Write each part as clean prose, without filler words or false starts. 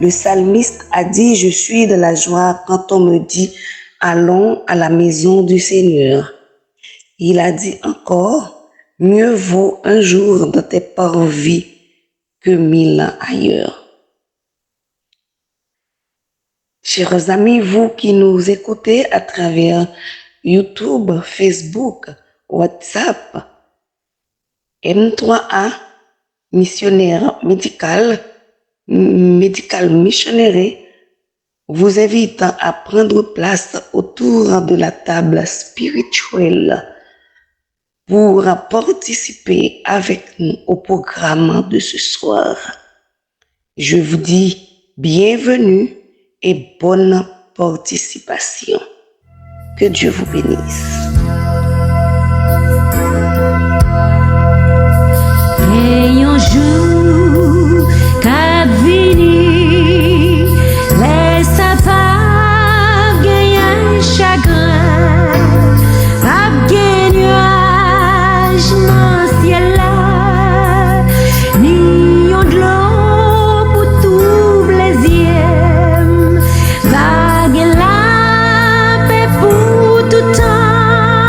Le psalmiste a dit, je suis de la joie quand on me dit, allons à la maison du Seigneur. Il a dit encore, mieux vaut un jour dans tes parvis que 1000 ailleurs. Chers amis, vous qui nous écoutez à travers YouTube, Facebook, WhatsApp, M3A, missionnaire médical missionnaire, vous invite à prendre place autour de la table spirituelle pour participer avec nous au programme de ce soir. Je vous dis bienvenue et bonne participation. Que Dieu vous bénisse. Et un jour qu'a vini, laisse pas gagner chagrin, pas gagner nuage dans le ciel là, ni on de l'eau pour tout plaisir, vague la paix pour tout temps.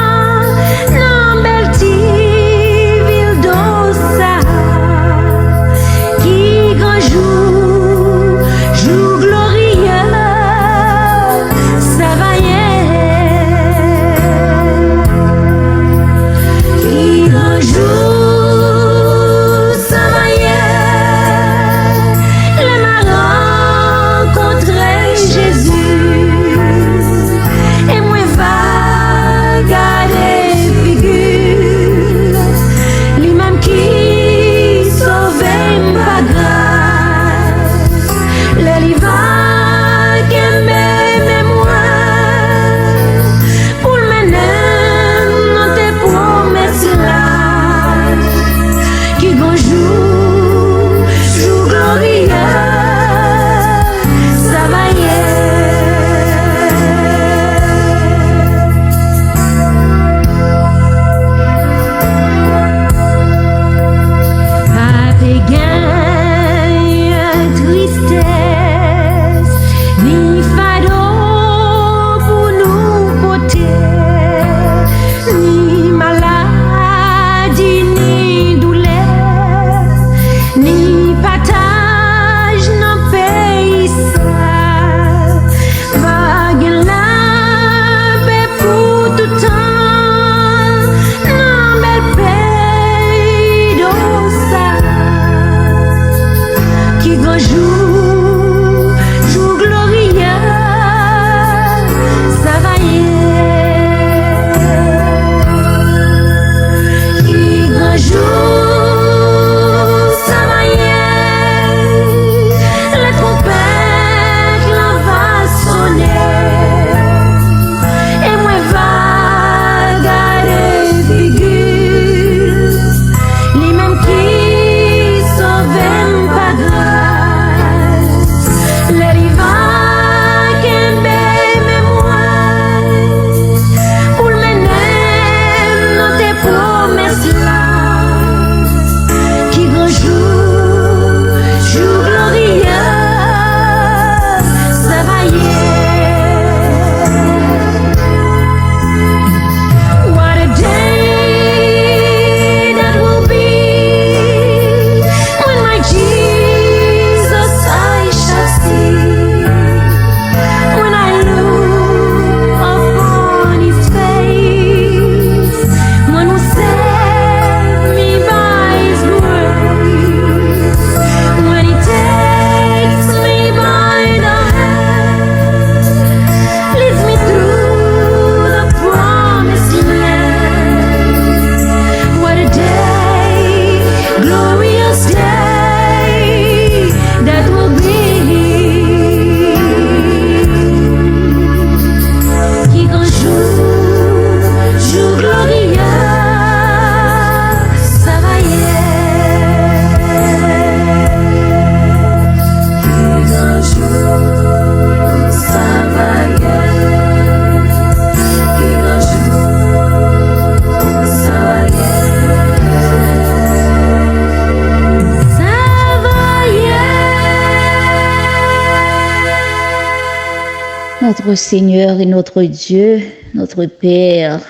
Notre Seigneur et notre Dieu, notre Père,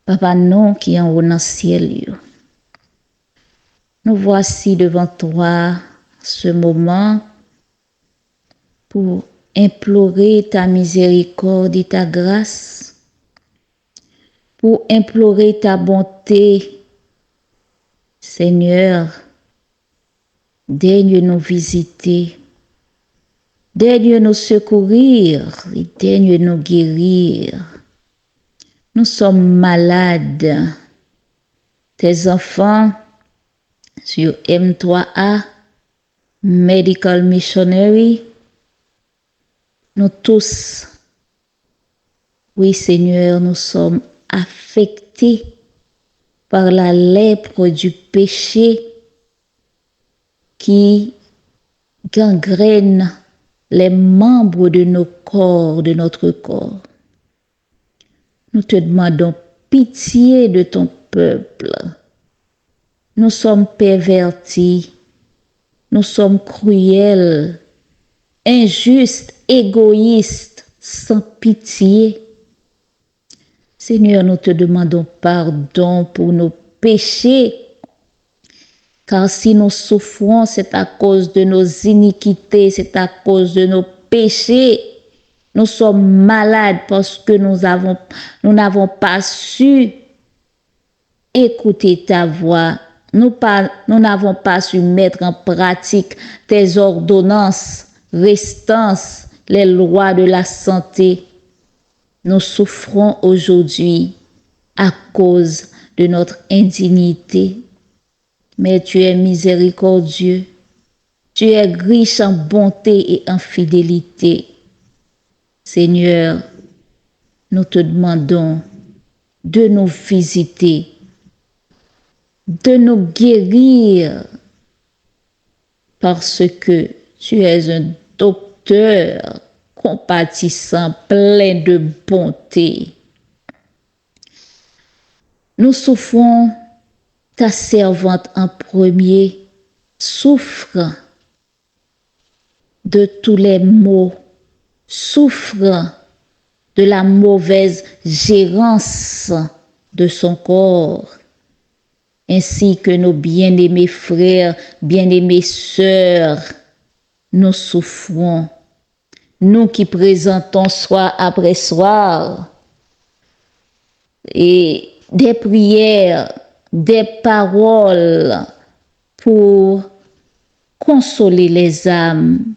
Papa non qui est en haut dans le ciel, nous voici devant toi ce moment pour implorer ta miséricorde et ta grâce, pour implorer ta bonté. Seigneur, daigne nous visiter, daigne nous secourir et daigne nous guérir. Nous sommes malades. Tes enfants sur M3A, Medical Missionary, nous tous, oui Seigneur, nous sommes affectés par la lèpre du péché qui gangrène les membres de nos corps, de notre corps. Nous te demandons pitié de ton peuple. Nous sommes pervertis, nous sommes cruels, injustes, égoïstes, sans pitié. Seigneur, nous te demandons pardon pour nos péchés, car si nous souffrons, c'est à cause de nos iniquités, c'est à cause de nos péchés. Nous sommes malades parce que nous n'avons pas su écouter ta voix. Nous n'avons pas su mettre en pratique tes ordonnances restantes, les lois de la santé. Nous souffrons aujourd'hui à cause de notre indignité. Mais tu es miséricordieux. Tu es riche en bonté et en fidélité. Seigneur, nous te demandons de nous visiter, de nous guérir, parce que tu es un docteur compatissant, plein de bonté. Nous souffrons, ta servante en premier souffre de tous les maux, souffre de la mauvaise gérance de son corps, ainsi que nos bien-aimés frères, bien-aimées sœurs, nous souffrons. Nous qui présentons soir après soir et des prières, des paroles pour consoler les âmes,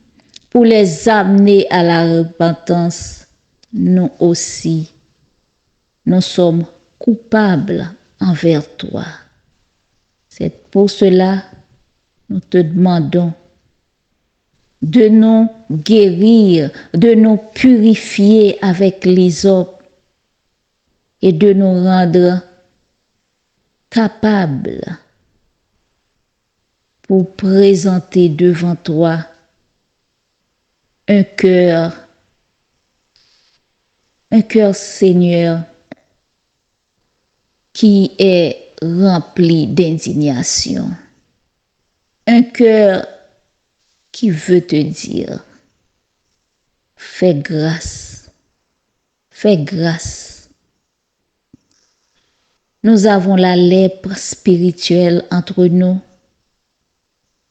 pour les amener à la repentance, nous aussi, nous sommes coupables envers toi. C'est pour cela nous te demandons de nous guérir, de nous purifier avec l'hysope et de nous rendre capables pour présenter devant toi un cœur, Seigneur, qui est rempli d'indignation. Un cœur qui veut te dire, fais grâce, fais grâce. Nous avons la lèpre spirituelle entre nous.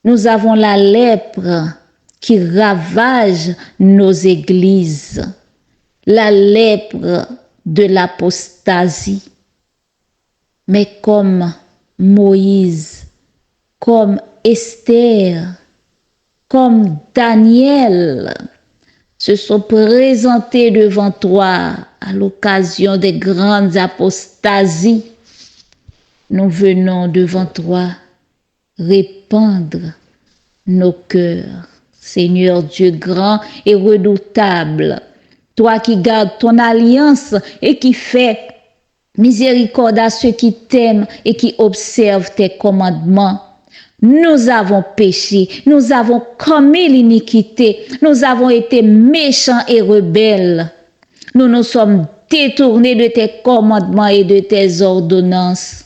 Nous avons la lèpre qui ravage nos églises, la lèpre de l'apostasie. Mais comme Moïse, comme Esther, comme Daniel, se sont présentés devant toi à l'occasion des grandes apostasies, nous venons devant toi répandre nos cœurs. Seigneur Dieu grand et redoutable, toi qui gardes ton alliance et qui fais miséricorde à ceux qui t'aiment et qui observent tes commandements. Nous avons péché, nous avons commis l'iniquité, nous avons été méchants et rebelles. Nous nous sommes détournés de tes commandements et de tes ordonnances.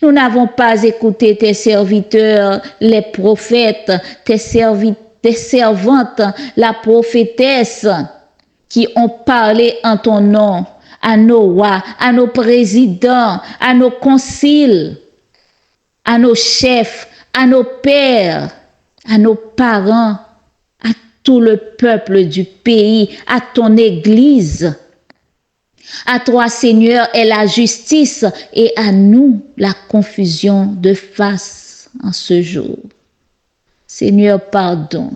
Nous n'avons pas écouté tes serviteurs, les prophètes, tes servantes, la prophétesse, qui ont parlé en ton nom, à nos rois, à nos présidents, à nos conciles, à nos chefs, à nos pères, à nos parents, à tout le peuple du pays, à ton Église. À toi, Seigneur, est la justice et à nous la confusion de face en ce jour. Seigneur, pardon.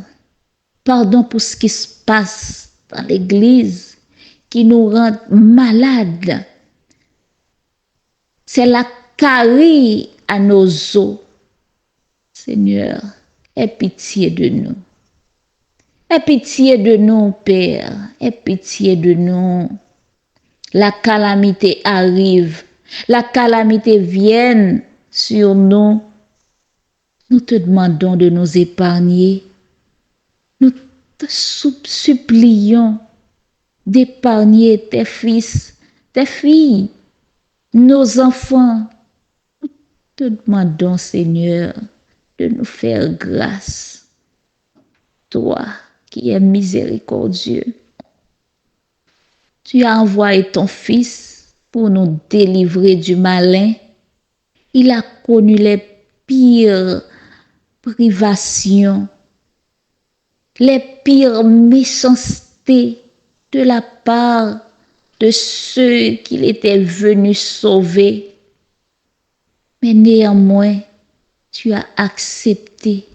Pardon pour ce qui se passe dans l'Église qui nous rend malades. C'est la carie à nos os. Seigneur, aie pitié de nous. Aie pitié de nous, Père. Aie pitié de nous. La calamité arrive. La calamité vient sur nous. Nous te demandons de nous épargner. Nous te supplions d'épargner tes fils, tes filles, nos enfants. Nous te demandons, Seigneur, de nous faire grâce. Toi qui es miséricordieux, tu as envoyé ton Fils pour nous délivrer du malin. Il a connu les pires privations, les pires méchancetés de la part de ceux qu'il était venu sauver. Mais néanmoins, tu as accepté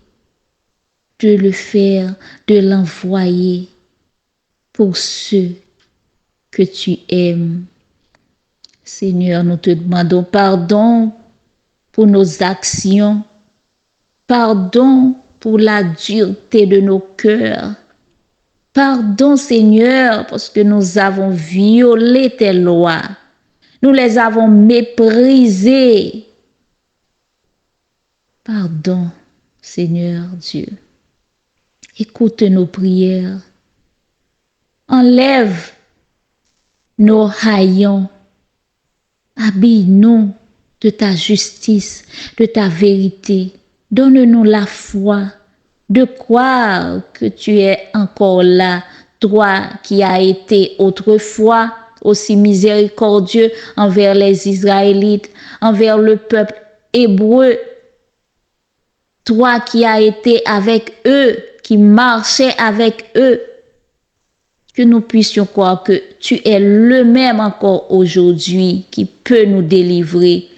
de le faire, de l'envoyer pour ceux que tu aimes. Seigneur, nous te demandons pardon pour nos actions, pardon pour la dureté de nos cœurs. Pardon, Seigneur, parce que nous avons violé tes lois. Nous les avons méprisées. Pardon, Seigneur Dieu. Écoute nos prières. Enlève nos haillons. Habille-nous de ta justice, de ta vérité. Donne-nous la foi de croire que tu es encore là, toi qui as été autrefois aussi miséricordieux envers les Israélites, envers le peuple hébreu. Toi qui as été avec eux, qui marchais avec eux, que nous puissions croire que tu es le même encore aujourd'hui qui peut nous délivrer,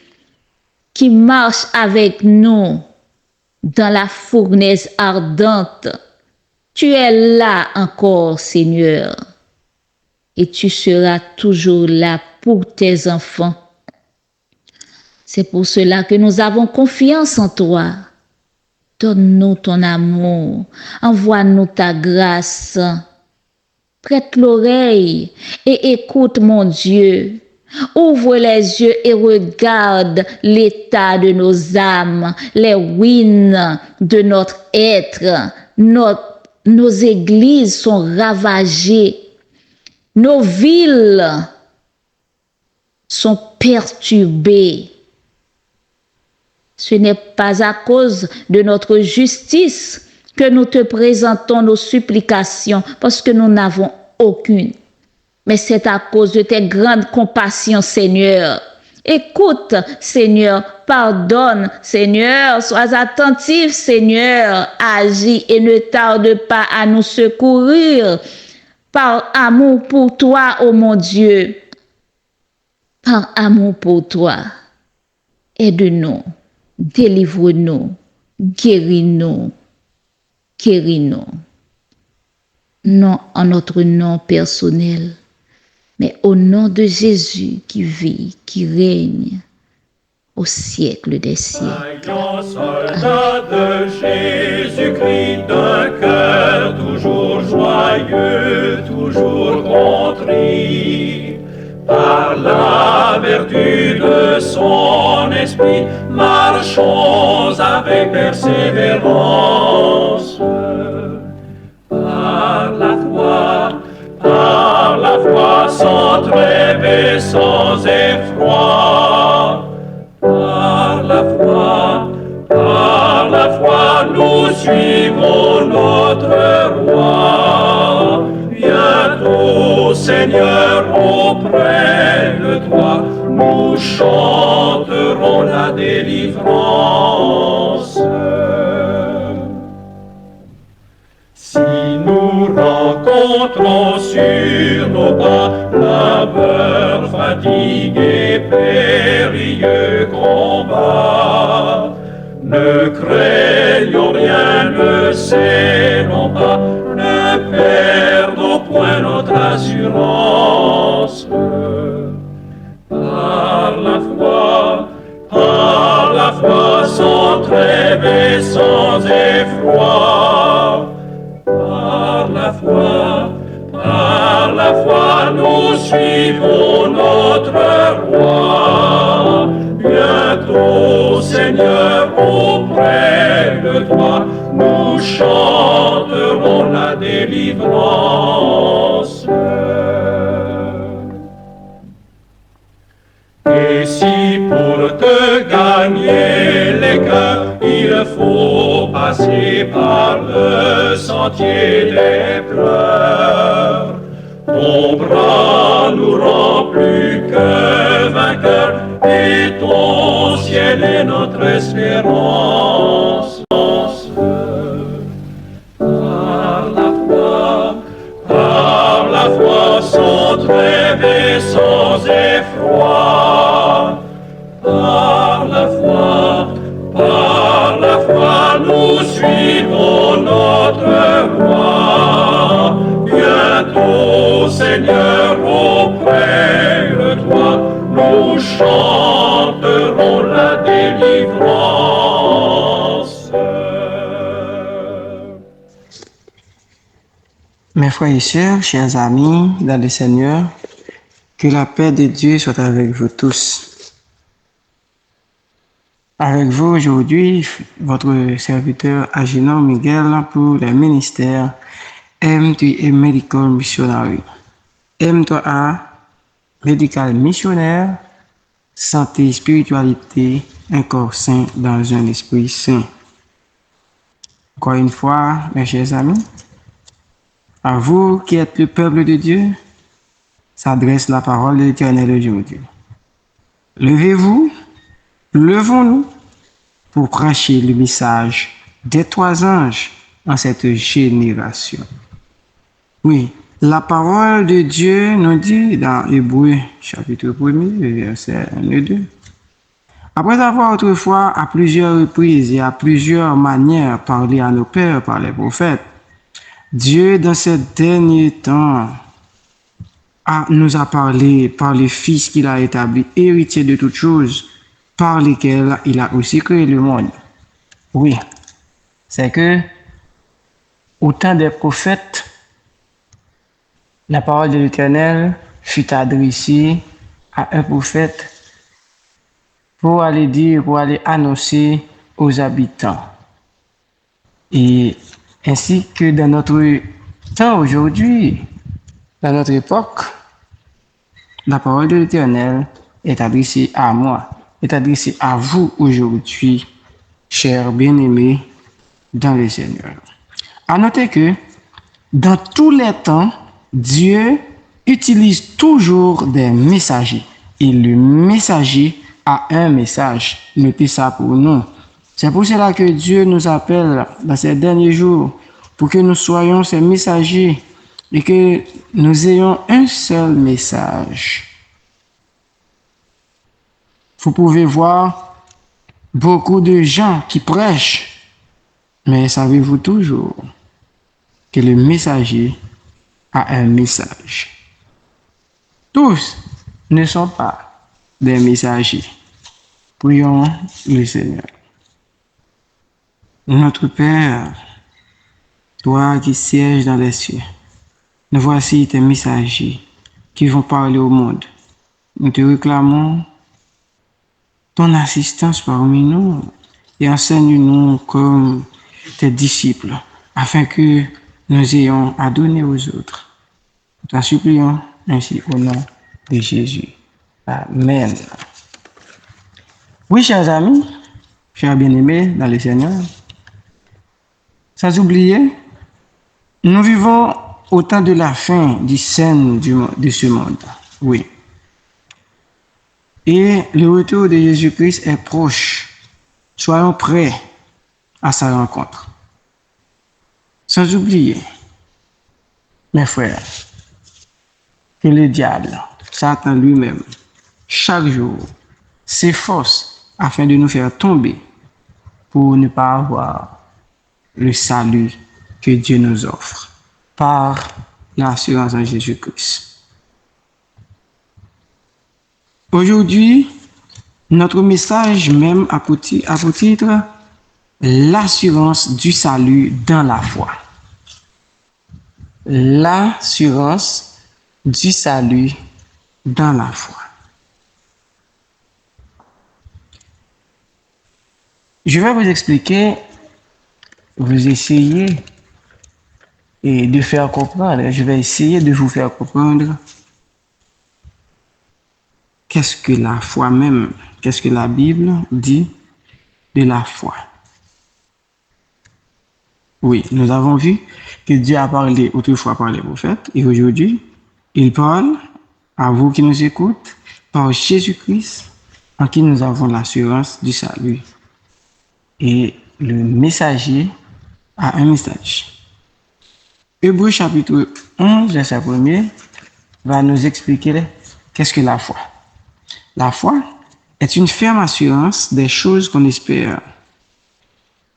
qui marche avec nous dans la fournaise ardente. Tu es là encore, Seigneur, et tu seras toujours là pour tes enfants. C'est pour cela que nous avons confiance en toi. Donne-nous ton amour, envoie-nous ta grâce. Prête l'oreille et écoute, mon Dieu. Ouvre les yeux et regarde l'état de nos âmes, les ruines de notre être. Nos églises sont ravagées. Nos villes sont perturbées. Ce n'est pas à cause de notre justice que nous te présentons nos supplications, parce que nous n'avons aucune. Mais c'est à cause de tes grandes compassions, Seigneur. Écoute, Seigneur, pardonne, Seigneur, sois attentif, Seigneur, agis et ne tarde pas à nous secourir. Par amour pour toi, ô mon Dieu, par amour pour toi, aide-nous, délivre-nous, guéris-nous, guéris-nous. Non en notre nom personnel, mais au nom de Jésus qui vit, qui règne au siècle des siècles. Soldat de Jésus-Christ, d'un cœur toujours joyeux, toujours contrit, par la vertu de son esprit, marchons avec persévérance. Par la foi sans trêve et sans effroi. Par la foi, nous suivons notre roi. Bientôt Seigneur, auprès de toi, nous chanterons la délivrance. Si nous rencontrons sur nos pas labeur, fatigue et périlleux combat, ne craignons rien, ne cédons pas, ne perdons point notre assurance. Par la foi, sans trêve et sans effroi, par la foi, nous suivons notre roi. Bientôt, Seigneur, auprès de toi, nous chanterons la délivrance. Et si pour te gagner les cœurs, il faut passer par le sentier des pleurs, ton bras nous rend plus que vainqueurs, et ton ciel est notre espérance. Par la foi, sans trêve et sans effroi, par la foi, nous suivons notre roi. Bientôt, Seigneur, auprès de toi, nous chanterons la délivrance. Mes frères et sœurs, chers amis dans le Seigneur, que la paix de Dieu soit avec vous tous. Avec vous aujourd'hui, votre serviteur Agenor Miguel pour le ministère M3A Medical Missionary. M3A Medical Missionnaire, santé, spiritualité, un corps saint dans un esprit saint. Encore une fois, mes chers amis, à vous qui êtes le peuple de Dieu, s'adresse la parole de l'Éternel aujourd'hui. Levez-vous, levons-nous pour prêcher le message des 3 anges en cette génération. Oui, la parole de Dieu nous dit dans Hébreux chapitre 1er, verset 1 et 2. Après avoir autrefois à plusieurs reprises et à plusieurs manières parlé à nos pères par les prophètes, Dieu dans ces derniers temps nous a parlé par le Fils qu'il a établi, héritier de toutes choses, par lesquelles il a aussi créé le monde. Oui, c'est que au temps des prophètes, la parole de l'Éternel fut adressée à un prophète pour aller dire, pour aller annoncer aux habitants. Et ainsi que dans notre temps aujourd'hui, dans notre époque, la parole de l'Éternel est adressée à moi, est adressée à vous aujourd'hui, chers bien-aimés dans le Seigneur. À noter que dans tous les temps, Dieu utilise toujours des messagers. Et le messager a un message. Notez ça pour nous. C'est pour cela que Dieu nous appelle dans ces derniers jours pour que nous soyons ces messagers et que nous ayons un seul message. Vous pouvez voir beaucoup de gens qui prêchent, mais savez-vous toujours que le messager a un message? Tous ne sont pas des messagers. Prions le Seigneur. Notre Père, toi qui sièges dans les cieux, nous voici tes messagers qui vont parler au monde. Nous te réclamons ton assistance parmi nous et enseigne-nous comme tes disciples afin que nous ayons à donner aux autres. Nous t'en supplions ainsi au nom de Jésus. Amen. Oui, chers amis, chers bien-aimés dans le Seigneur, sans oublier, nous vivons au temps de la fin du scène de ce monde. Oui. Et le retour de Jésus-Christ est proche. Soyons prêts à sa rencontre. Sans oublier, mes frères, que le diable, Satan lui-même, chaque jour, s'efforce afin de nous faire tomber pour ne pas avoir le salut que Dieu nous offre par l'assurance en Jésus-Christ. Aujourd'hui, notre message même a pour titre l'assurance du salut dans la foi. L'assurance du salut dans la foi. Je vais vous expliquer, vous essayer et de faire comprendre, je vais essayer de vous faire comprendre qu'est-ce que la foi même, qu'est-ce que la Bible dit de la foi. Oui, nous avons vu que Dieu a parlé autrefois par les prophètes et aujourd'hui, il parle à vous qui nous écoutez par Jésus-Christ en qui nous avons l'assurance du salut. Et le messager a un message. Hébreux chapitre 11, verset 1er, va nous expliquer qu'est-ce que la foi. La foi est une ferme assurance des choses qu'on espère,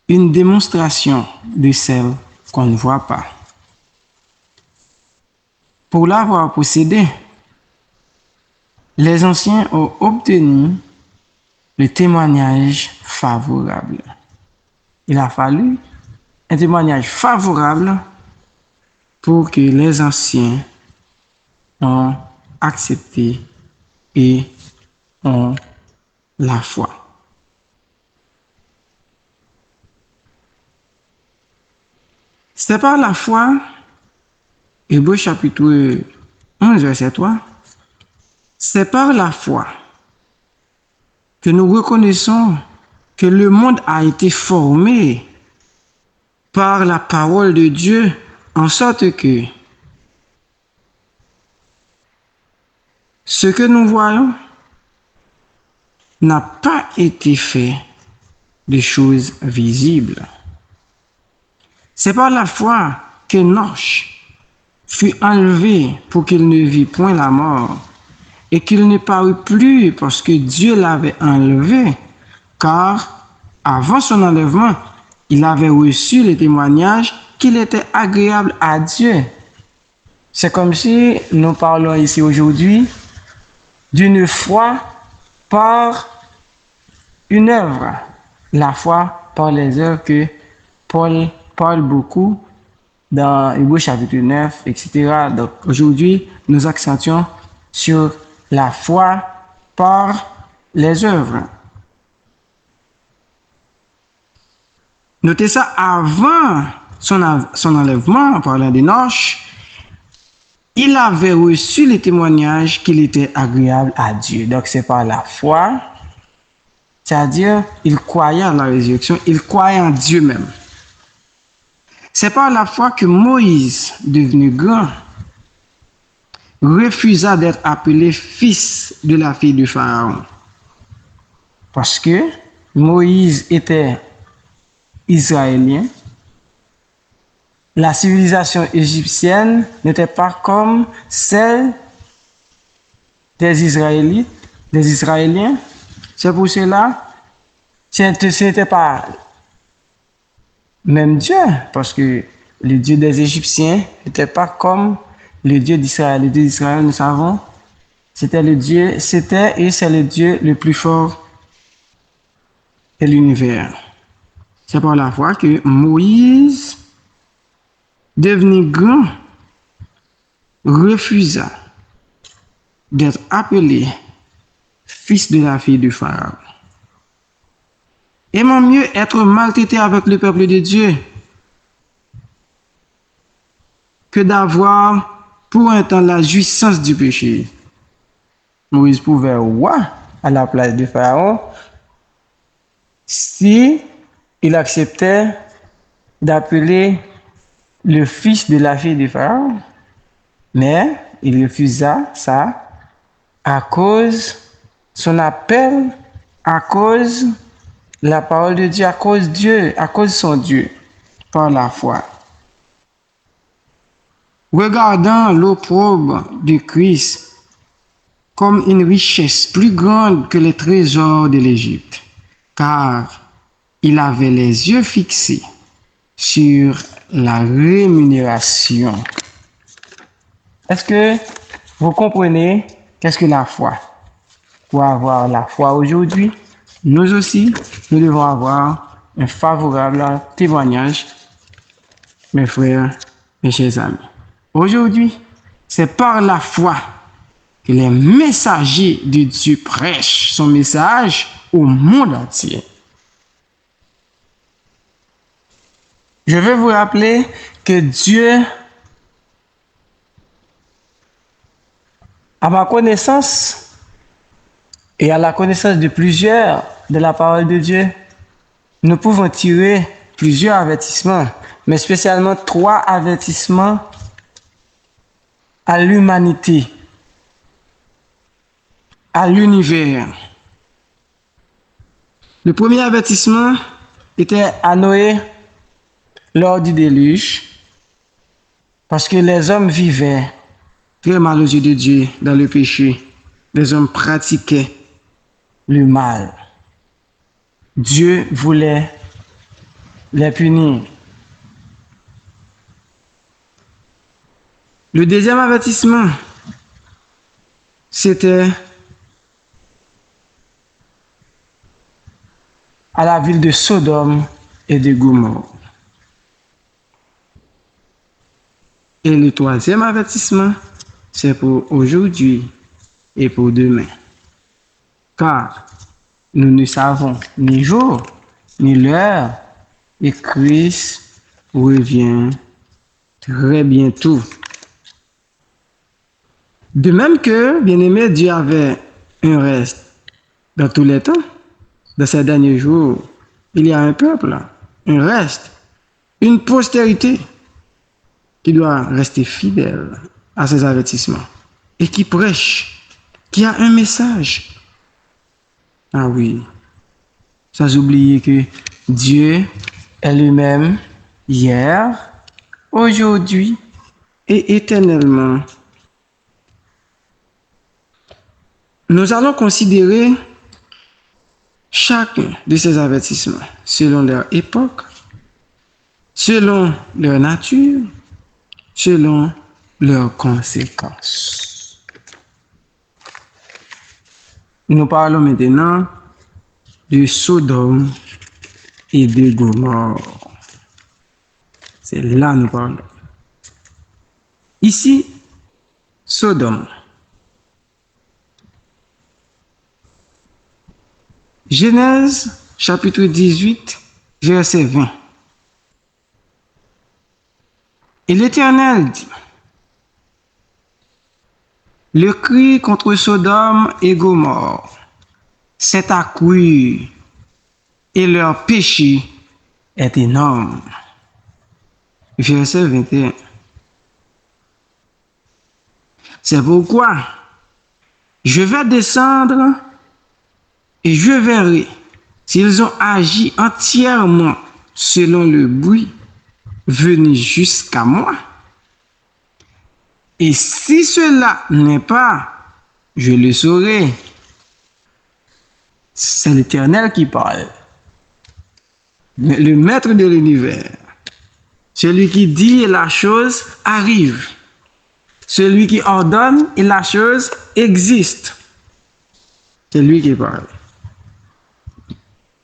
une démonstration de celles qu'on ne voit pas. Pour l'avoir possédée, les anciens ont obtenu le témoignage favorable. Il a fallu un témoignage favorable pour que les anciens ont accepté et ont la foi. C'est par la foi, Hébreux chapitre 11, verset 3, c'est par la foi que nous reconnaissons que le monde a été formé par la parole de Dieu, en sorte que ce que nous voyons n'a pas été fait de choses visibles. C'est par la foi qu'Enoch fut enlevé pour qu'il ne vît point la mort et qu'il ne parut plus parce que Dieu l'avait enlevé, car avant son enlèvement, il avait reçu le témoignage qu'il était agréable à Dieu. C'est comme si nous parlons ici aujourd'hui d'une foi par une œuvre. La foi par les œuvres que Paul parle beaucoup dans Hébreux chapitre 9, etc. Donc aujourd'hui, nous accentuons sur la foi par les œuvres. Notez ça, avant son enlèvement, en parlant d'Enoch, il avait reçu le témoignage qu'il était agréable à Dieu. Donc c'est par la foi, c'est-à-dire il croyait à la résurrection, il croyait en Dieu même. C'est par la foi que Moïse, devenu grand, refusa d'être appelé fils de la fille du Pharaon. Parce que Moïse était israélien. La civilisation égyptienne n'était pas comme celle des Israélites, des Israéliens. C'est pour cela que ce n'était pas même Dieu, parce que le Dieu des Égyptiens n'était pas comme le Dieu d'Israël. Le Dieu d'Israël, nous savons, c'était et c'est le Dieu le plus fort de l'univers. C'est par la foi que Moïse, devenu grand, refusa d'être appelé fils de la fille du Pharaon. Aimant mieux être maltraité avec le peuple de Dieu que d'avoir pour un temps la jouissance du péché. Moïse pouvait roi à la place de Pharaon si il acceptait d'appeler le fils de la fille de Pharaon, mais il refusa ça à cause son appel, à cause la parole de Dieu, à cause Dieu, à cause son Dieu, par la foi. Regardant l'opprobre de Christ comme une richesse plus grande que les trésors de l'Égypte, car il avait les yeux fixés sur la rémunération. Est-ce que vous comprenez qu'est-ce que la foi? Pour avoir la foi aujourd'hui, nous aussi, nous devons avoir un favorable témoignage, mes frères, mes chers amis. Aujourd'hui, c'est par la foi que les messagers de Dieu prêchent son message au monde entier. Je vais vous rappeler que Dieu, à ma connaissance et à la connaissance de plusieurs de la parole de Dieu, nous pouvons tirer plusieurs avertissements, mais spécialement 3 avertissements à l'humanité, à l'univers. Le premier avertissement était à Noé lors du déluge, parce que les hommes vivaient très mal aux yeux de Dieu dans le péché. Les hommes pratiquaient le mal. Dieu voulait les punir. Le deuxième avertissement, c'était à la ville de Sodome et de Gomorrhe. Et le troisième avertissement, c'est pour aujourd'hui et pour demain. Car nous ne savons ni jour, ni l'heure, et Christ revient très bientôt. De même que, bien-aimé, Dieu avait un reste dans tous les temps. Dans ces derniers jours, il y a un peuple, un reste, une postérité qui doit rester fidèle à ses avertissements et qui prêche, qui a un message. Ah oui, sans oublier que Dieu est lui-même hier, aujourd'hui et éternellement. Nous allons considérer chacun de ces avertissements selon leur époque, selon leur nature, selon leurs conséquences. Nous parlons maintenant de Sodome et de Gomorrhe. C'est là que nous parlons. Ici, Sodome. Genèse chapitre 18, verset 20. Et l'Éternel dit, le cri contre Sodome et Gomorrhe s'est accru et leur péché est énorme. Verset 21. C'est pourquoi je vais descendre et je verrai s'ils ont agi entièrement selon le bruit venu jusqu'à moi. Et si cela n'est pas, je le saurai. C'est l'Éternel qui parle. Le maître de l'univers. Celui qui dit et la chose arrive. Celui qui ordonne et la chose existe. C'est lui qui parle.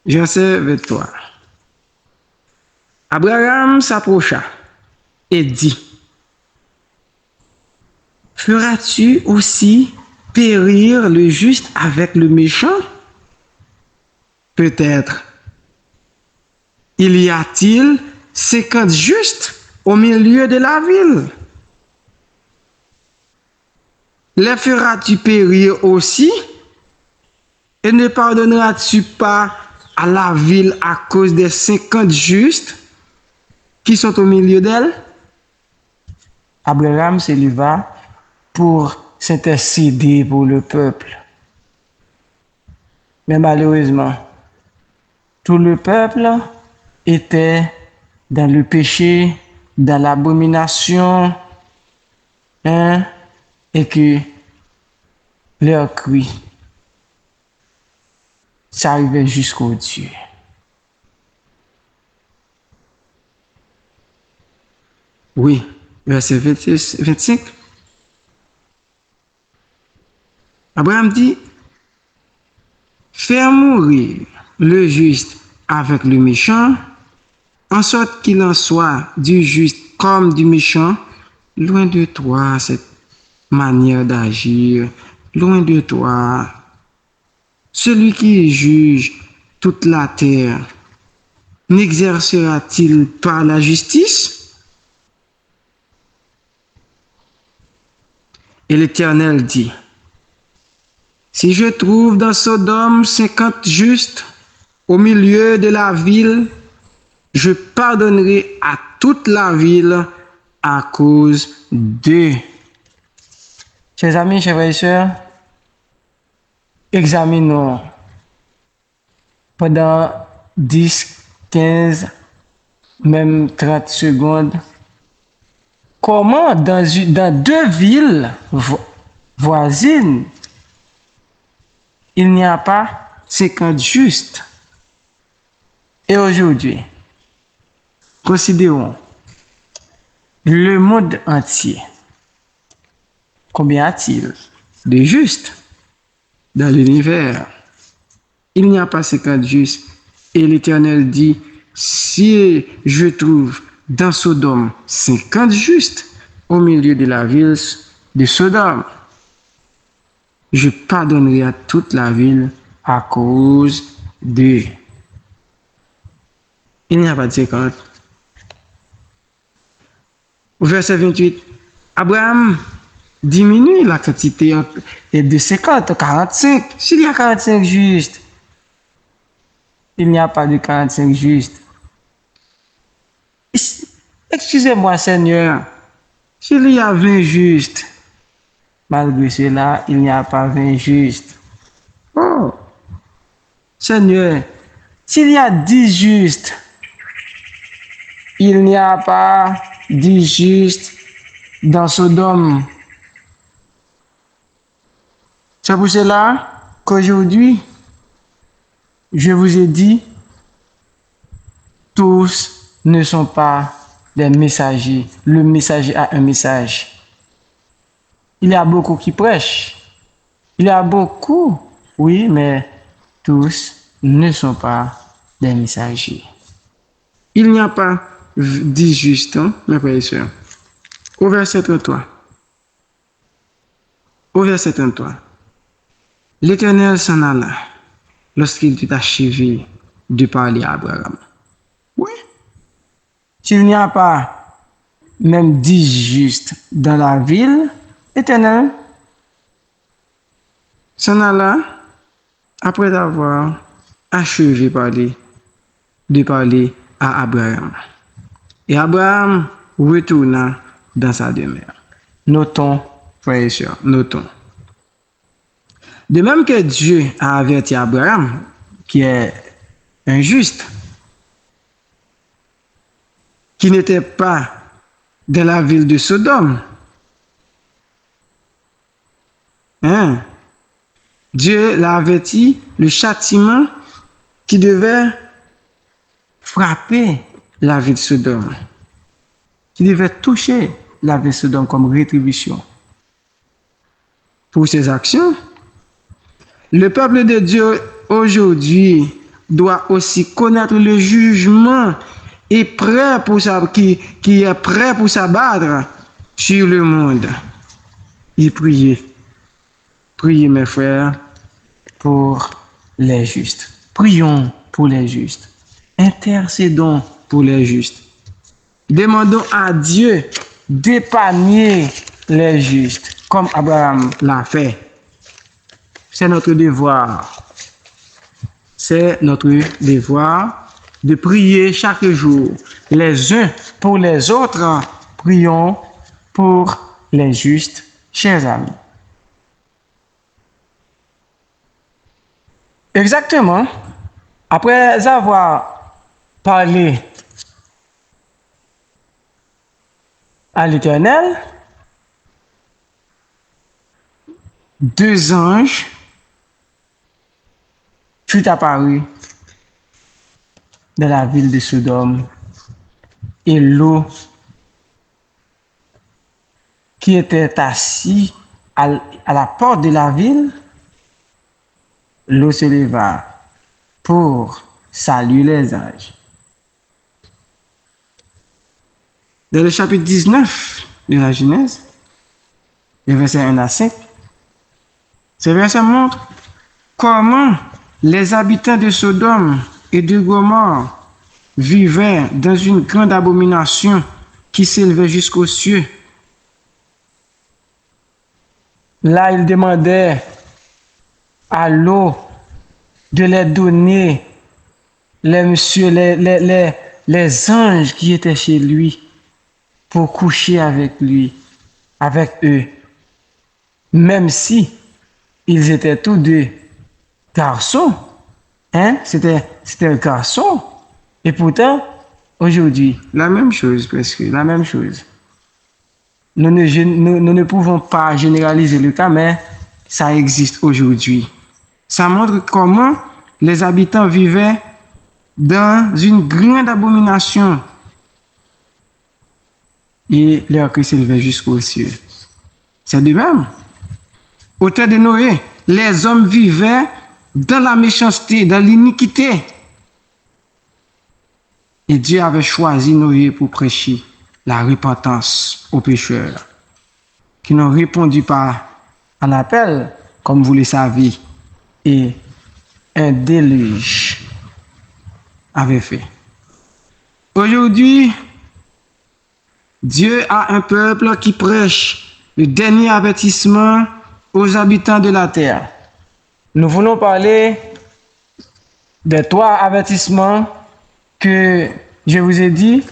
Verset 23. Abraham s'approcha et dit, feras-tu aussi périr le juste avec le méchant? Peut-être. Il y a-t-il 50 justes au milieu de la ville? Les feras-tu périr aussi? Et ne pardonneras-tu pas à la ville à cause des 50 justes qui sont au milieu d'elle? Abraham s'éleva pour s'intercéder pour le peuple. Mais malheureusement, tout le peuple était dans le péché, dans l'abomination, et que leur cri, ça arrivait jusqu'au Dieu. Oui, verset 25. Abraham dit, faire mourir le juste avec le méchant, en sorte qu'il en soit du juste comme du méchant, loin de toi cette manière d'agir, loin de toi. Celui qui juge toute la terre, n'exercera-t-il pas la justice? Et l'Éternel dit, si je trouve dans Sodome 50 justes au milieu de la ville, je pardonnerai à toute la ville à cause d'eux. Chers amis, chers frères et sœurs, examinons pendant 10, 15, même 30 secondes comment dans deux villes voisines, il n'y a pas 50 justes. Et aujourd'hui, considérons le monde entier. Combien a-t-il de justes dans l'univers? Il n'y a pas 50 justes. Et l'Éternel dit, si je trouve dans Sodome 50 justes au milieu de la ville de Sodome, je pardonnerai à toute la ville à cause d'eux. Il n'y a pas de 50. Au verset 28, Abraham diminue la quantité de 50 à 45. S'il y a 45 justes, il n'y a pas de 45 justes. Excusez-moi, Seigneur, s'il y a 20 justes, malgré cela, il n'y a pas 20 justes. Oh, Seigneur, s'il y a 10 justes, il n'y a pas 10 justes dans Sodome. C'est pour cela qu'aujourd'hui, je vous ai dit, tous ne sont pas des messagers. Le messager a un message. Il y a beaucoup qui prêchent. Il y a beaucoup, oui, mais tous ne sont pas des messagers. Il n'y a pas 10 justes, mes frères et sœurs. Au verset 33. Au verset 33. L'Éternel s'en alla lorsqu'il eut achevé de parler à Abraham. Oui. S'il n'y a pas même 10 justes dans la ville, l'Éternel s'en alla après avoir achevé de parler à Abraham. Et Abraham retourna dans sa demeure. Notons, frères et sœurs, notons. De même que Dieu a averti Abraham, qui est injuste, qui n'était pas dans la ville de Sodome, Dieu l'a averti le châtiment qui devait frapper la ville de Sodome, qui devait toucher la ville de Sodome comme rétribution pour ses actions. Le peuple de Dieu aujourd'hui doit aussi connaître le jugement et qui est prêt pour s'abattre sur le monde. Et priez mes frères, pour les justes. Prions pour les justes. Intercédons pour les justes. Demandons à Dieu d'épargner les justes, comme Abraham l'a fait. C'est notre devoir. C'est notre devoir de prier chaque jour, les uns pour les autres. Prions pour les justes, chers amis. Exactement, après avoir parlé à l'Éternel, 2 anges furent apparus dans la ville de Sodome et l'eau qui était assise à la porte de la ville, l'eau se leva pour saluer les anges. Dans le chapitre 19 de la Genèse, le verset 1 à 5, ce verset montre comment les habitants de Sodome et de Gomorrhe vivaient dans une grande abomination qui s'élevait jusqu'aux cieux. Là, ils demandaient à l'eau de les donner les anges qui étaient chez lui pour coucher avec lui, avec eux, même si ils étaient tous deux garçons. C'était un garçon. Et pourtant, aujourd'hui, la même chose, presque, la même chose. Nous ne pouvons pas généraliser le cas, mais ça existe aujourd'hui. Ça montre comment les habitants vivaient dans une grande abomination et leur cri s'élevait jusqu'aux cieux. C'est de même. Au temps de Noé, les hommes vivaient dans la méchanceté, dans l'iniquité. Et Dieu avait choisi Noé pour prêcher la repentance aux pécheurs qui n'ont répondu pas à l'appel, comme vous le savez, et un déluge avait fait. Aujourd'hui, Dieu a un peuple qui prêche le dernier avertissement aux habitants de la terre. Nous voulons parler des 3 avertissements que je vous ai dit.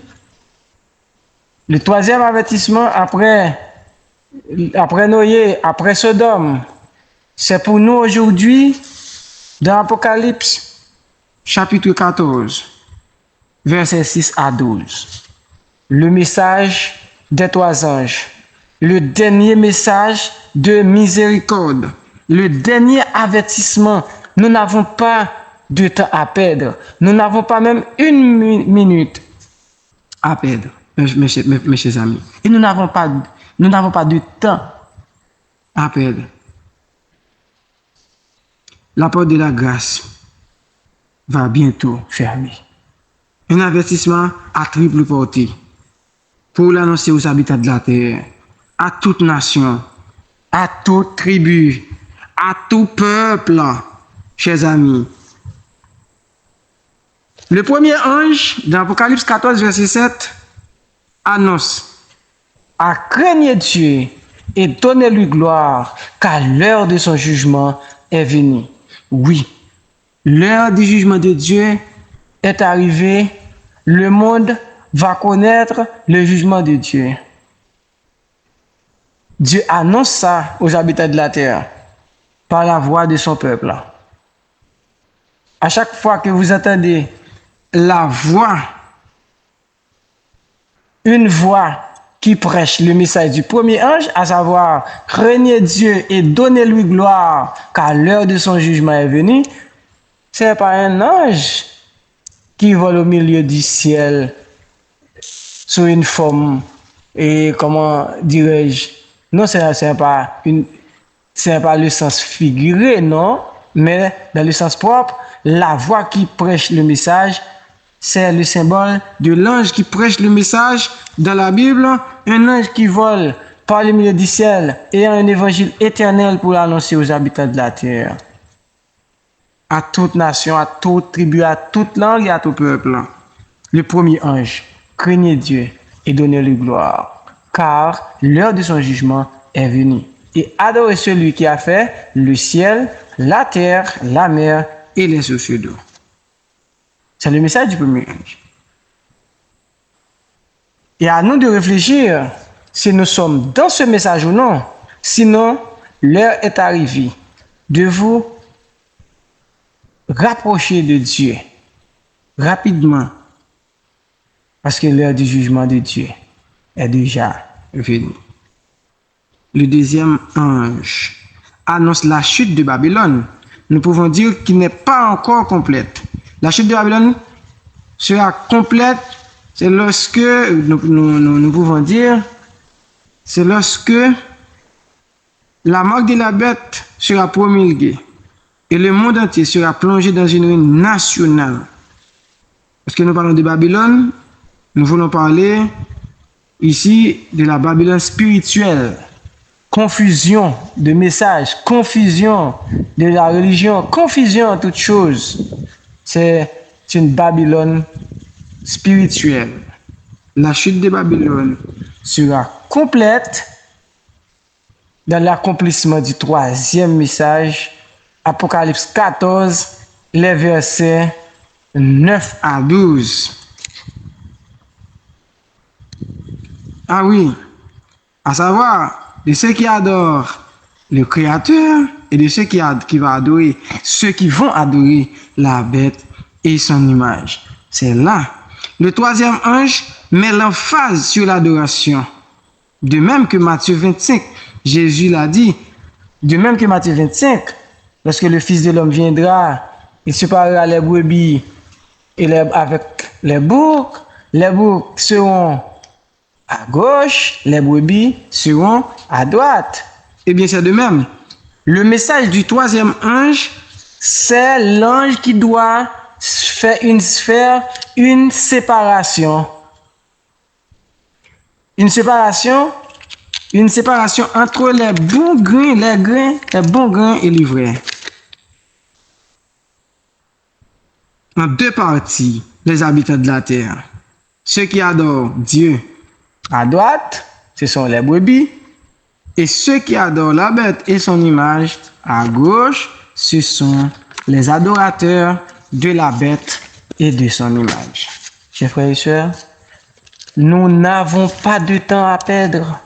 Le 3e avertissement après Noé, après Sodome, c'est pour nous aujourd'hui dans Apocalypse, chapitre 14, versets 6 à 12. Le message des 3 anges, le dernier message de miséricorde, le dernier avertissement. Nous n'avons pas de temps à perdre. Nous n'avons pas même 1 minute à perdre, mes chers amis. Et nous n'avons pas de temps à perdre. La porte de la grâce va bientôt fermer. Un avertissement à triple portée pour l'annoncer aux habitants de la terre, à toute nation, à toute tribu, à tout peuple, chers amis. Le premier ange, dans Apocalypse 14, verset 7, annonce à craindre Dieu et donner-lui gloire, car l'heure de son jugement est venue. Oui, l'heure du jugement de Dieu est arrivée. Le monde va connaître le jugement de Dieu. Dieu annonce ça aux habitants de la terre par la voix de son peuple. À chaque fois que vous entendez la voix, une voix qui prêche le message du premier ange, à savoir craignez Dieu et donnez-lui gloire, car l'heure de son jugement est venue, c'est pas un ange qui vole au milieu du ciel sous une forme, et comment dirais-je, non, c'est pas le sens figuré, non, mais dans le sens propre, la voix qui prêche le message, c'est le symbole de l'ange qui prêche le message dans la Bible, un ange qui vole par le milieu du ciel et a un évangile éternel pour l'annoncer aux habitants de la terre. À toute nation, à toute tribu, à toute langue et à tout peuple. Le premier ange, craignez Dieu et donnez-lui gloire, car l'heure de son jugement est venue. Et adorez celui qui a fait le ciel, la terre, la mer et les sources d'eau. C'est le message du premier ange. Et à nous de réfléchir si nous sommes dans ce message ou non. Sinon, l'heure est arrivée de vous rapprocher de Dieu rapidement, parce que l'heure du jugement de Dieu est déjà venue. Le deuxième ange annonce la chute de Babylone. Nous pouvons dire qu'il n'est pas encore complète. La chute de Babylone sera complète, c'est lorsque, nous pouvons dire, c'est lorsque la marque de la bête sera promulguée et le monde entier sera plongé dans une ruine nationale. Parce que nous parlons de Babylone, nous voulons parler ici de la Babylone spirituelle. Confusion de messages, confusion de la religion, confusion en toutes choses. C'est une Babylone spirituelle. La chute de Babylone sera complète dans l'accomplissement du troisième message, Apocalypse 14, les versets 9 à 12. Ah oui, à savoir, de ceux qui adorent le Créateur et de ceux qui vont adorer, ceux qui vont adorer la bête et son image. C'est là. Le troisième ange met l'emphase sur l'adoration. De même que Matthieu 25, Jésus l'a dit. De même que Matthieu 25, lorsque le Fils de l'homme viendra, il séparera les brebis avec les boucs seront à gauche, les brebis seront à droite. Eh bien, c'est de même. Le message du troisième ange, c'est l'ange qui doit faire une séparation. Une séparation entre les bons grains et l'ivraie. En deux parties, les habitants de la terre. Ceux qui adorent Dieu à droite, ce sont les brebis. Et ceux qui adorent la bête et son image à gauche, ce sont les adorateurs de la bête et de son image. Chers frères et sœurs, nous n'avons pas de temps à perdre.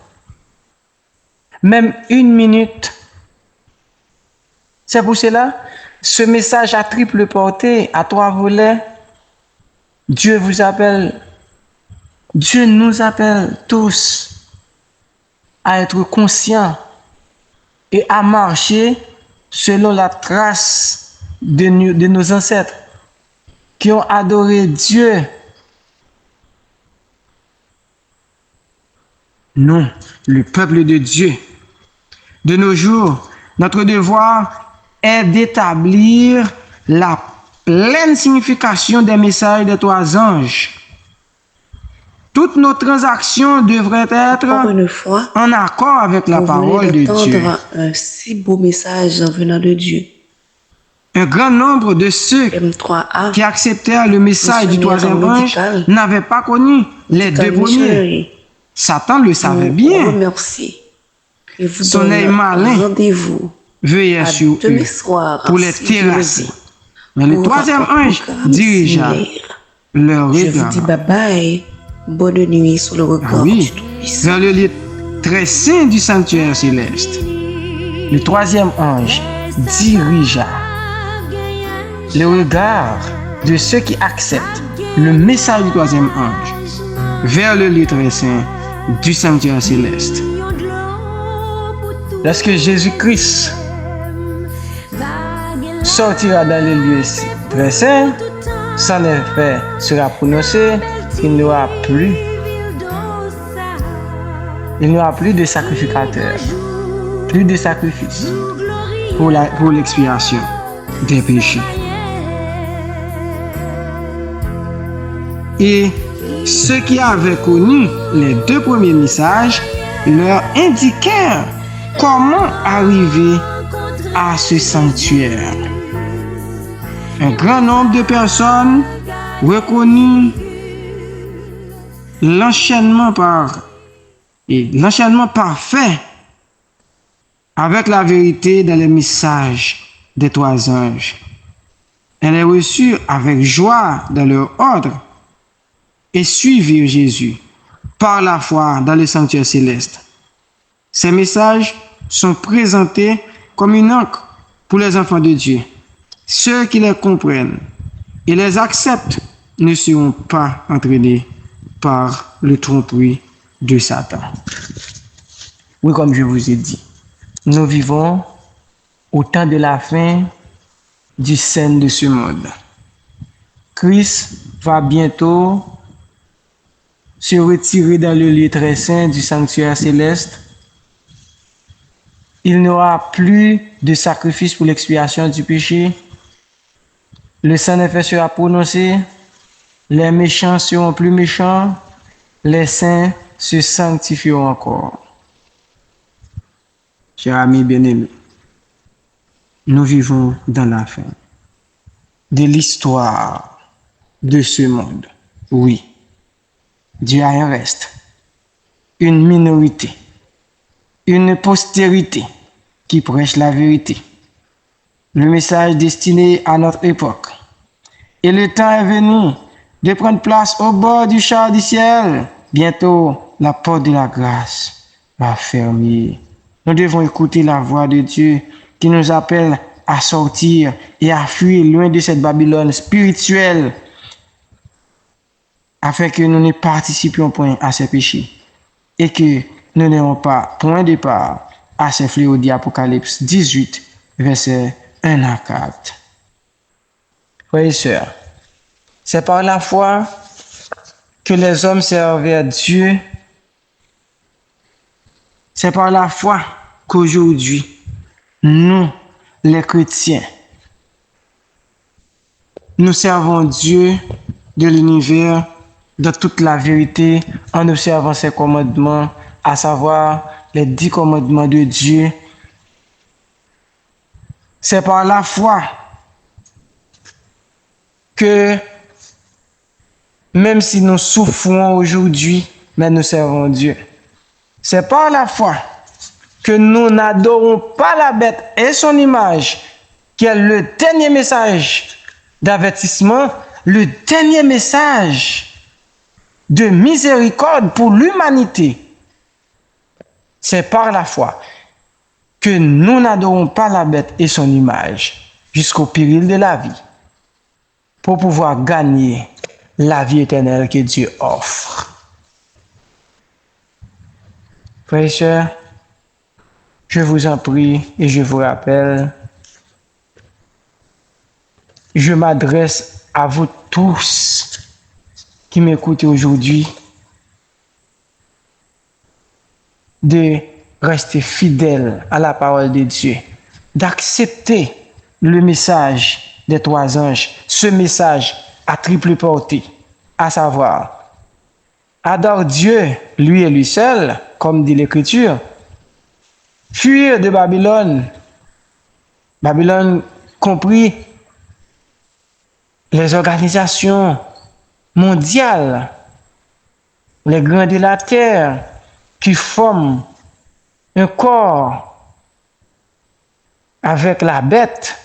Même une minute. C'est pour cela, ce message à triple portée, à trois volets, Dieu vous appelle, Dieu nous appelle tous à être conscients et à marcher selon la trace de nos ancêtres qui ont adoré Dieu. Nous, le peuple de Dieu. De nos jours, notre devoir est d'établir la pleine signification des messages des trois anges. Toutes nos transactions devraient être en accord avec la parole de Dieu. Un si beau message venant de Dieu. Un grand nombre de ceux qui acceptèrent le message du troisième ange n'avaient pas connu les deux premiers. Satan le savait bien. Son œil malin veillait sur eux pour les terrasser. Mais le troisième ange dirigea leur regard. Je vous dis bye bye. Bonne nuit sous le regard du Tout-Puissant. Vers le lieu très saint du sanctuaire céleste. Le troisième ange dirigea le regard de ceux qui acceptent le message du troisième ange vers le lieu très saint du sanctuaire céleste. Lorsque Jésus-Christ sortira dans les lieux très saints, son effet sera prononcé. Il n'y aura plus de sacrificateurs, plus de sacrifices pour l'expiation des péchés. Et ceux qui avaient connu les deux premiers messages leur indiquèrent comment arriver à ce sanctuaire. Un grand nombre de personnes reconnurent l'enchaînement parfait avec la vérité dans les messages des trois anges. Elles les reçurent avec joie dans leur ordre et suivirent Jésus par la foi dans le sanctuaire céleste. Ces messages sont présentés comme une encre pour les enfants de Dieu. Ceux qui les comprennent et les acceptent ne seront pas entraînés par le tromperie de Satan. Oui, comme je vous ai dit, nous vivons au temps de la fin du scène de ce monde. Christ va bientôt se retirer dans le lieu très saint du sanctuaire céleste. Il n'y aura plus de sacrifice pour l'expiation du péché. Le Saint-Esprit sera prononcé. Les méchants seront plus méchants. Les saints se sanctifieront encore. Chers amis bien-aimés, nous vivons dans la fin de l'histoire de ce monde. Oui, Dieu a un reste, une minorité, une postérité qui prêche la vérité, le message destiné à notre époque. Et le temps est venu de prendre place au bord du char du ciel. Bientôt, la porte de la grâce va fermer. Nous devons écouter la voix de Dieu qui nous appelle à sortir et à fuir loin de cette Babylone spirituelle afin que nous ne participions point à ces péchés et que nous n'ayons pas point de part à ces fléaux d'Apocalypse 18, versets 1 à 4. Frères et sœurs, c'est par la foi que les hommes servaient Dieu. C'est par la foi qu'aujourd'hui, nous, les chrétiens, nous servons Dieu de l'univers dans toute la vérité en observant ses commandements, à savoir les 10 commandements de Dieu. C'est par la foi que même si nous souffrons aujourd'hui, mais nous servons Dieu. C'est par la foi que nous n'adorons pas la bête et son image, qui est le dernier message d'avertissement, le dernier message de miséricorde pour l'humanité. C'est par la foi que nous n'adorons pas la bête et son image jusqu'au péril de la vie pour pouvoir gagner la vie éternelle que Dieu offre. Frères et sœurs, je vous en prie et je vous rappelle, je m'adresse à vous tous qui m'écoutez aujourd'hui de rester fidèles à la parole de Dieu, d'accepter le message des 3 anges, ce message à triple portée, à savoir, adore Dieu, lui et lui seul, comme dit l'Écriture, fuir de Babylone, Babylone compris les organisations mondiales, les grands de la terre qui forment un corps avec la bête,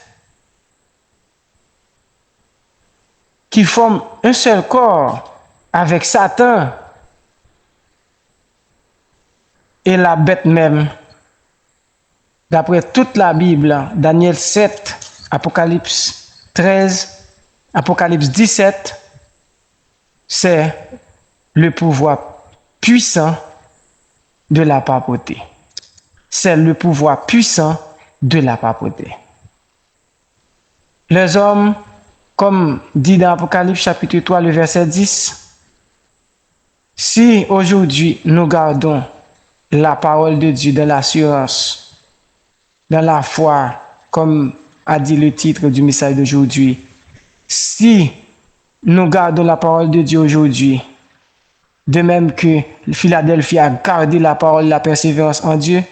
qui forment un seul corps avec Satan et la bête même. D'après toute la Bible, Daniel 7, Apocalypse 13, Apocalypse 17, c'est le pouvoir puissant de la papauté. C'est le pouvoir puissant de la papauté. Les hommes, comme dit dans Apocalypse chapitre 3, le verset 10, si aujourd'hui nous gardons la parole de Dieu dans l'assurance, dans la foi, comme a dit le titre du message d'aujourd'hui, si nous gardons la parole de Dieu aujourd'hui, de même que Philadelphie a gardé la parole, la persévérance en Dieu,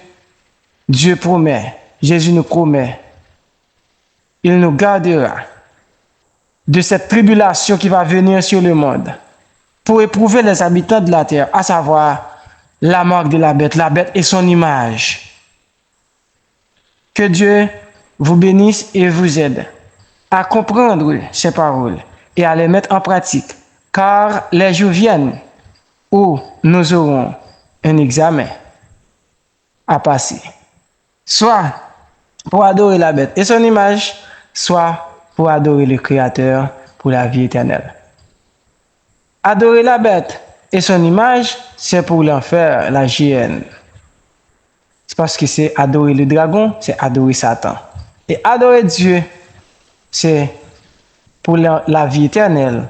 Dieu promet, Jésus nous promet, il nous gardera de cette tribulation qui va venir sur le monde pour éprouver les habitants de la terre, à savoir la marque de la bête et son image. Que Dieu vous bénisse et vous aide à comprendre ces paroles et à les mettre en pratique, car les jours viennent où nous aurons un examen à passer, soit pour adorer la bête et son image, soit pour adorer le Créateur pour la vie éternelle. Adorer la bête et son image, c'est pour l'enfer, la GN. C'est parce que c'est adorer le dragon, c'est adorer Satan. Et adorer Dieu, c'est pour la vie éternelle,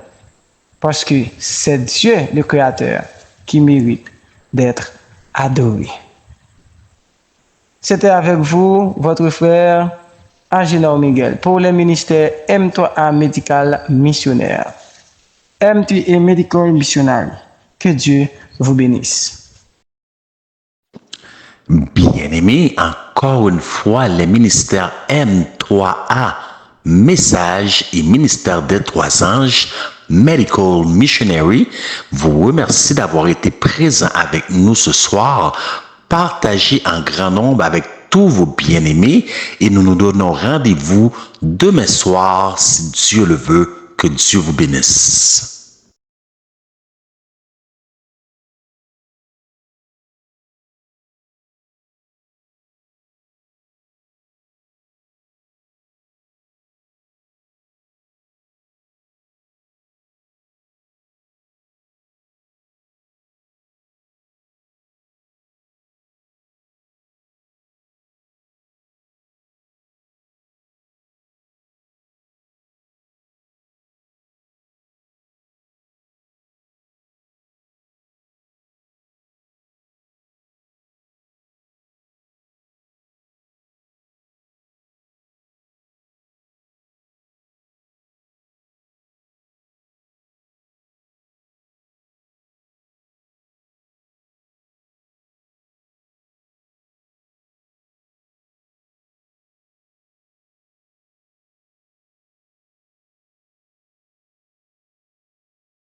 parce que c'est Dieu, le Créateur, qui mérite d'être adoré. C'était avec vous, votre frère Agénor Miguel, pour le ministère M3A Médical Missionnaire. M3A Medical Missionary. Que Dieu vous bénisse. Bien-aimés, encore une fois, les ministères M3A, Message et ministère des Trois Anges, Medical Missionary, vous remercie d'avoir été présent avec nous ce soir. Partagez en grand nombre avec tous vos bien-aimés et nous nous donnons rendez-vous demain soir, si Dieu le veut. Que Dieu vous bénisse.